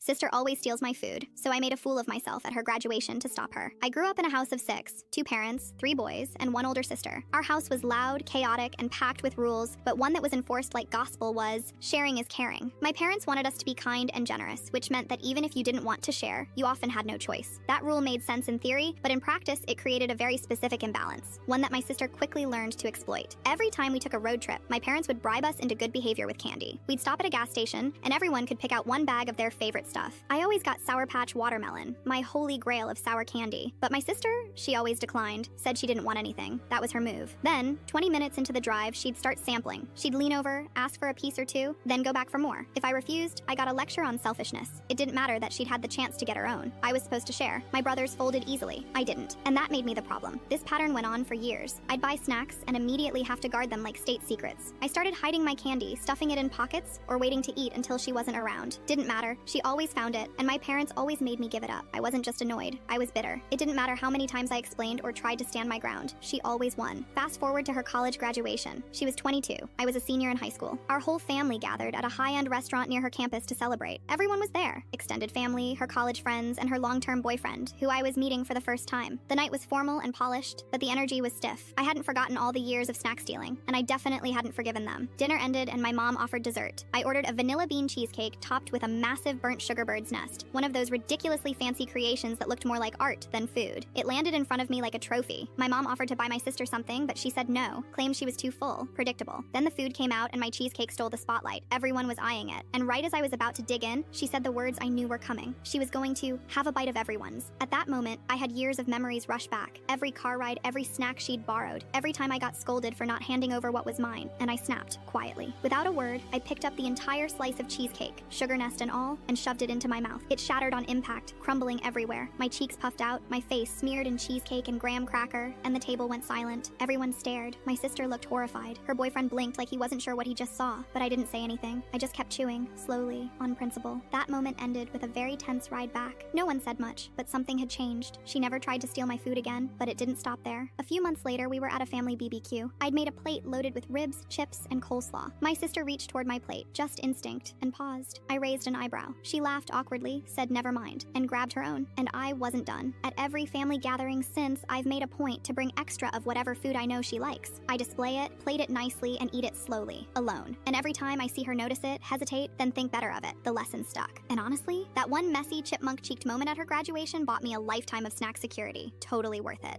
Sister always steals my food, so I made a fool of myself at her graduation to stop her. I grew up in a house of 6, 2 parents, 3 boys, and 1 older sister. Our house was loud, chaotic, and packed with rules, but one that was enforced like gospel was, sharing is caring. My parents wanted us to be kind and generous, which meant that even if you didn't want to share, you often had no choice. That rule made sense in theory, but in practice, it created a very specific imbalance, one that my sister quickly learned to exploit. Every time we took a road trip, my parents would bribe us into good behavior with candy. We'd stop at a gas station, and everyone could pick out one bag of their favorite stuff. I always got Sour Patch Watermelon, my holy grail of sour candy. But my sister, she always declined, said she didn't want anything. That was her move. Then, 20 minutes into the drive, she'd start sampling. She'd lean over, ask for a piece or two, then go back for more. If I refused, I got a lecture on selfishness. It didn't matter that she'd had the chance to get her own. I was supposed to share. My brothers folded easily. I didn't. And that made me the problem. This pattern went on for years. I'd buy snacks and immediately have to guard them like state secrets. I started hiding my candy, stuffing it in pockets, or waiting to eat until she wasn't around. Didn't matter. She always found it, and my parents always made me give it up. I wasn't just annoyed. I was bitter. It didn't matter how many times I explained or tried to stand my ground. She always won. Fast forward to her college graduation. She was 22. I was a senior in high school. Our whole family gathered at a high-end restaurant near her campus to celebrate. Everyone was there. Extended family, her college friends, and her long-term boyfriend, who I was meeting for the first time. The night was formal and polished, but the energy was stiff. I hadn't forgotten all the years of snack stealing, and I definitely hadn't forgiven them. Dinner ended and my mom offered dessert. I ordered a vanilla bean cheesecake topped with a massive burnt sugar bird's nest, one of those ridiculously fancy creations that looked more like art than food. It landed in front of me like a trophy. My mom offered to buy my sister something, but she said no, claimed she was too full. Predictable. Then the food came out and my cheesecake stole the spotlight. Everyone was eyeing it. And right as I was about to dig in, she said the words I knew were coming. She was going to have a bite of everyone's. At that moment, I had years of memories rush back. Every car ride, every snack she'd borrowed, every time I got scolded for not handing over what was mine, and I snapped, quietly. Without a word, I picked up the entire slice of cheesecake, sugar nest and all, and shoved it into my mouth. It shattered on impact, crumbling everywhere. My cheeks puffed out, my face smeared in cheesecake and graham cracker, and the table went silent. Everyone stared. My sister looked horrified. Her boyfriend blinked like he wasn't sure what he just saw, but I didn't say anything. I just kept chewing, slowly, on principle. That moment ended with a very tense ride back. No one said much, but something had changed. She never tried to steal my food again, but it didn't stop there. A few months later, we were at a family BBQ. I'd made a plate loaded with ribs, chips, and coleslaw. My sister reached toward my plate, just instinct, and paused. I raised an eyebrow. She laughed awkwardly, said never mind, and grabbed her own. And I wasn't done. At every family gathering since, I've made a point to bring extra of whatever food I know she likes. I display it, plate it nicely, and eat it slowly, alone. And every time I see her notice it, hesitate, then think better of it. The lesson stuck. And honestly, that one messy, chipmunk-cheeked moment at her graduation bought me a lifetime of snack security. Totally worth it.